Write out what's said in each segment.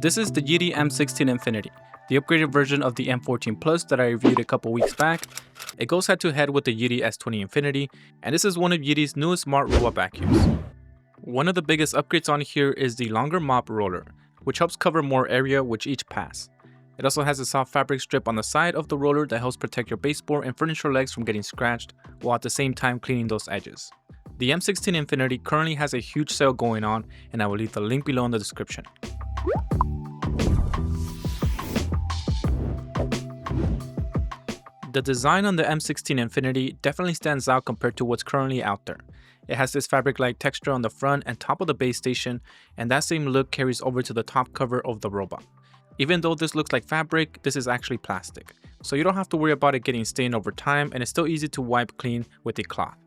This is the Yeedi M16 Infinity, the upgraded version of the M14 Plus that I reviewed a couple weeks back. It goes head to head with the Yeedi S20 Infinity, and this is one of Yeedi's newest smart robot vacuums. One of the biggest upgrades on here is the longer mop roller, which helps cover more area with each pass. It also has a soft fabric strip on the side of the roller that helps protect your baseboard and furniture legs from getting scratched, while at the same time cleaning those edges. The M16 Infinity currently has a huge sale going on, and I will leave the link below in the description. The design on the M16 Infinity definitely stands out compared to what's currently out there. It has this fabric-like texture on the front and top of the base station, and that same look carries over to the top cover of the robot. Even though this looks like fabric, this is actually plastic, so you don't have to worry about it getting stained over time, and it's still easy to wipe clean with a cloth.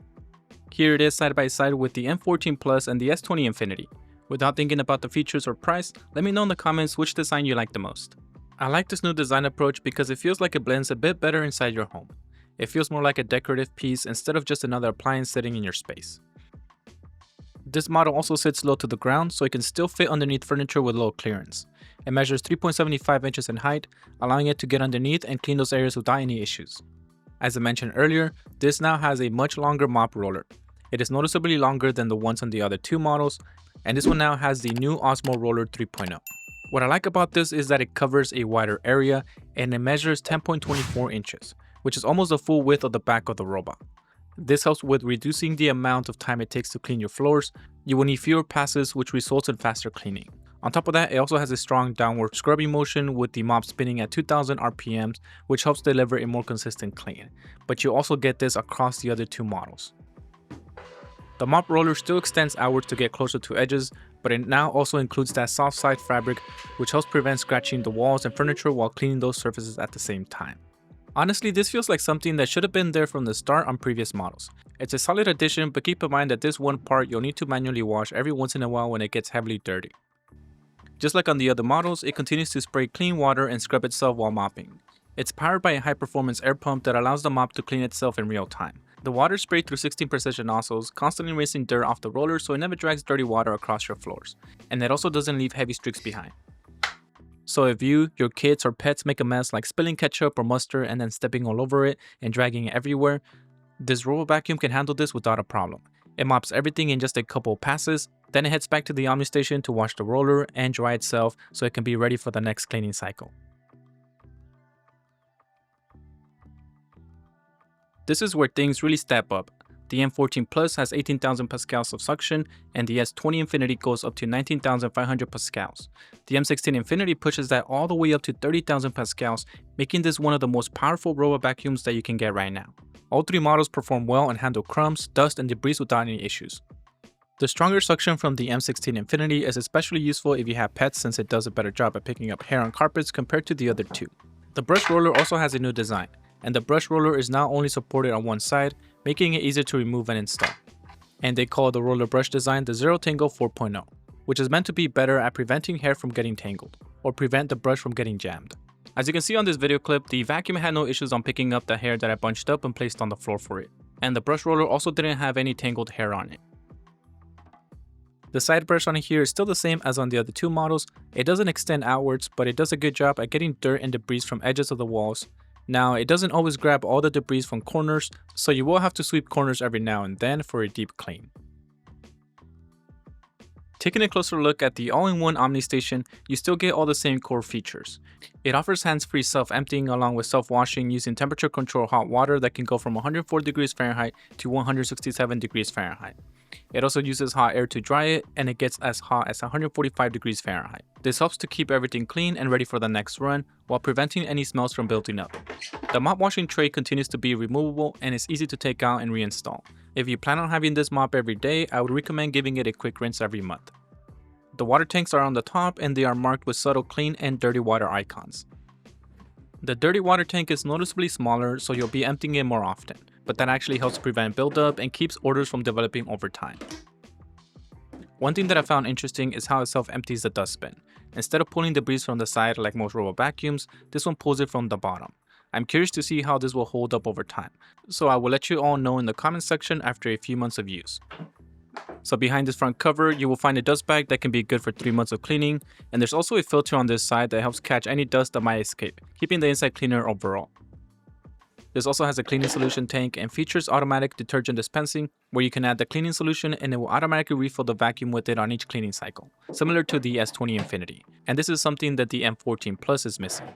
Here it is side by side with the M14 Plus and the S20 Infinity. Without thinking about the features or price, let me know in the comments which design you like the most. I like this new design approach because it feels like it blends a bit better inside your home. It feels more like a decorative piece instead of just another appliance sitting in your space. This model also sits low to the ground, so it can still fit underneath furniture with low clearance. It measures 3.75 inches in height, allowing it to get underneath and clean those areas without any issues. As I mentioned earlier, this now has a much longer mop roller. It is noticeably longer than the ones on the other two models, and this one now has the new OZMO Roller 3.0. What I like about this is that it covers a wider area and it measures 10.24 inches, which is almost the full width of the back of the robot. This helps with reducing the amount of time it takes to clean your floors. You will need fewer passes, which results in faster cleaning. On top of that, it also has a strong downward scrubbing motion with the mop spinning at 2000 RPMs, which helps deliver a more consistent clean. But you also get this across the other two models. The mop roller still extends outwards to get closer to edges, but it now also includes that soft side fabric, which helps prevent scratching the walls and furniture while cleaning those surfaces at the same time. Honestly, this feels like something that should have been there from the start on previous models. It's a solid addition, but keep in mind that this one part you'll need to manually wash every once in a while when it gets heavily dirty. Just like on the other models, it continues to spray clean water and scrub itself while mopping. It's powered by a high-performance air pump that allows the mop to clean itself in real time. The water is sprayed through 16 precision nozzles, constantly rinsing dirt off the roller so it never drags dirty water across your floors. And it also doesn't leave heavy streaks behind. So if you, your kids, or pets make a mess like spilling ketchup or mustard and then stepping all over it and dragging it everywhere, this robot vacuum can handle this without a problem. It mops everything in just a couple passes, then it heads back to the Omni Station to wash the roller and dry itself so it can be ready for the next cleaning cycle. This is where things really step up. The M14 Plus has 18,000 pascals of suction, and the S20 Infinity goes up to 19,500 pascals. The M16 Infinity pushes that all the way up to 30,000 pascals, making this one of the most powerful robot vacuums that you can get right now. All three models perform well and handle crumbs, dust, and debris without any issues. The stronger suction from the M16 Infinity is especially useful if you have pets, since it does a better job at picking up hair on carpets compared to the other two. The brush roller also has a new design, and the brush roller is now only supported on one side, making it easier to remove and install. And they call the roller brush design the ZeroTangle 4.0, which is meant to be better at preventing hair from getting tangled, or prevent the brush from getting jammed. As you can see on this video clip, the vacuum had no issues on picking up the hair that I bunched up and placed on the floor for it, and the brush roller also didn't have any tangled hair on it. The side brush on here is still the same as on the other two models. It doesn't extend outwards, but it does a good job at getting dirt and debris from edges of the walls. Now, it doesn't always grab all the debris from corners, so you will have to sweep corners every now and then for a deep clean. Taking a closer look at the all-in-one Omni Station, you still get all the same core features. It offers hands-free self-emptying along with self-washing using temperature-controlled hot water that can go from 104 degrees Fahrenheit to 167 degrees Fahrenheit. It also uses hot air to dry it, and it gets as hot as 145 degrees Fahrenheit. This helps to keep everything clean and ready for the next run, while preventing any smells from building up. The mop washing tray continues to be removable and is easy to take out and reinstall. If you plan on having this mop every day, I would recommend giving it a quick rinse every month. The water tanks are on the top and they are marked with subtle clean and dirty water icons. The dirty water tank is noticeably smaller, so you'll be emptying it more often, but that actually helps prevent buildup and keeps odors from developing over time. One thing that I found interesting is how it self-empties the dustbin. Instead of pulling debris from the side like most robot vacuums, this one pulls it from the bottom. I'm curious to see how this will hold up over time, so I will let you all know in the comment section after a few months of use. So behind this front cover, you will find a dust bag that can be good for 3 months of cleaning, and there's also a filter on this side that helps catch any dust that might escape, keeping the inside cleaner overall. This also has a cleaning solution tank and features automatic detergent dispensing, where you can add the cleaning solution and it will automatically refill the vacuum with it on each cleaning cycle, similar to the S20 Infinity, and this is something that the M14 Plus is missing.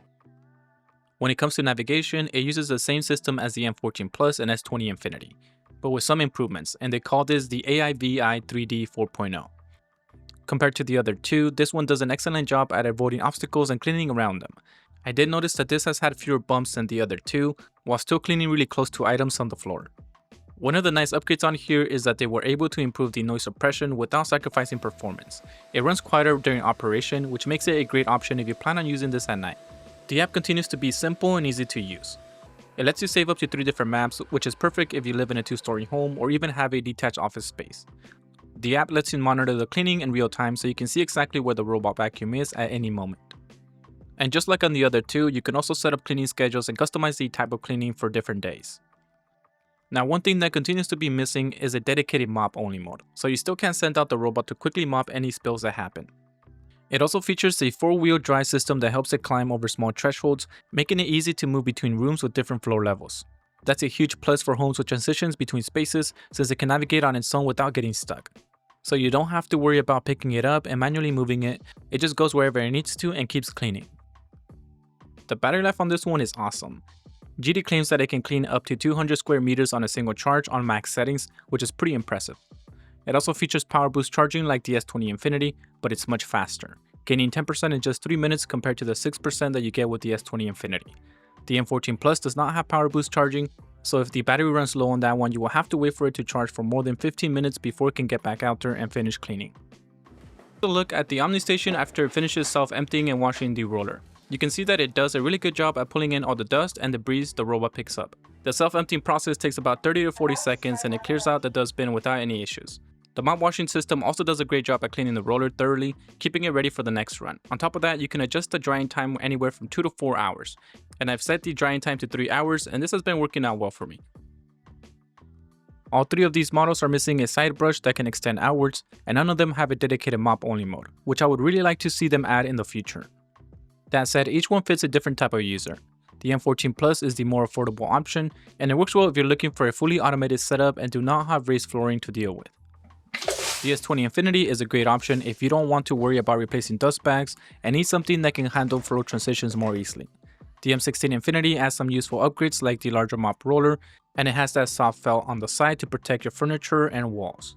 When it comes to navigation, it uses the same system as the M14 Plus and S20 Infinity, but with some improvements, and they call this the AIVI 3D 4.0. Compared to the other two, this one does an excellent job at avoiding obstacles and cleaning around them. I did notice that this has had fewer bumps than the other two, while still cleaning really close to items on the floor. One of the nice upgrades on here is that they were able to improve the noise suppression without sacrificing performance. It runs quieter during operation, which makes it a great option if you plan on using this at night. The app continues to be simple and easy to use. It lets you save up to 3 different maps, which is perfect if you live in a 2-story home or even have a detached office space. The app lets you monitor the cleaning in real time so you can see exactly where the robot vacuum is at any moment. And just like on the other two, you can also set up cleaning schedules and customize the type of cleaning for different days. Now, one thing that continues to be missing is a dedicated mop only mode, so you still can't send out the robot to quickly mop any spills that happen. It also features a 4-wheel drive system that helps it climb over small thresholds, making it easy to move between rooms with different floor levels. That's a huge plus for homes with transitions between spaces, since it can navigate on its own without getting stuck. So you don't have to worry about picking it up and manually moving it, it just goes wherever it needs to and keeps cleaning. The battery life on this one is awesome. Yeedi claims that it can clean up to 200 square meters on a single charge on max settings, which is pretty impressive. It also features power boost charging like the S20 Infinity, but it's much faster, gaining 10% in just 3 minutes compared to the 6% that you get with the S20 Infinity. The M14 Plus does not have power boost charging, so if the battery runs low on that one, you will have to wait for it to charge for more than 15 minutes before it can get back out there and finish cleaning. Take a look at the Omni Station after it finishes self-emptying and washing the roller. You can see that it does a really good job at pulling in all the dust and debris the robot picks up. The self-emptying process takes about 30 to 40 seconds and it clears out the dustbin without any issues. The mop washing system also does a great job at cleaning the roller thoroughly, keeping it ready for the next run. On top of that, you can adjust the drying time anywhere from 2 to 4 hours. And I've set the drying time to 3 hours, and this has been working out well for me. All 3 of these models are missing a side brush that can extend outwards, and none of them have a dedicated mop only mode, which I would really like to see them add in the future. That said, each one fits a different type of user. The M14 Plus is the more affordable option, and it works well if you're looking for a fully automated setup and do not have raised flooring to deal with. The S20 Infinity is a great option if you don't want to worry about replacing dust bags and need something that can handle flow transitions more easily. The M16 Infinity has some useful upgrades like the larger mop roller, and it has that soft felt on the side to protect your furniture and walls.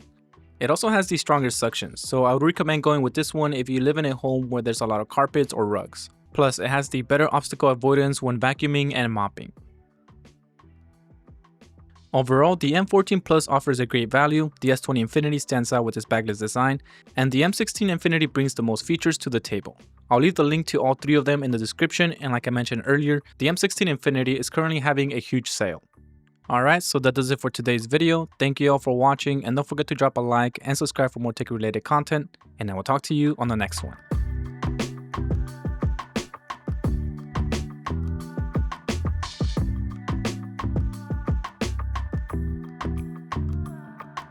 It also has the stronger suctions, so I would recommend going with this one if you live in a home where there's a lot of carpets or rugs. Plus, it has the better obstacle avoidance when vacuuming and mopping. Overall, the M14 Plus offers a great value, the S20 Infinity stands out with its bagless design, and the M16 Infinity brings the most features to the table. I'll leave the link to all 3 of them in the description, and like I mentioned earlier, the M16 Infinity is currently having a huge sale. Alright, so that does it for today's video. Thank you all for watching, and don't forget to drop a like and subscribe for more tech related content, and I will talk to you on the next one.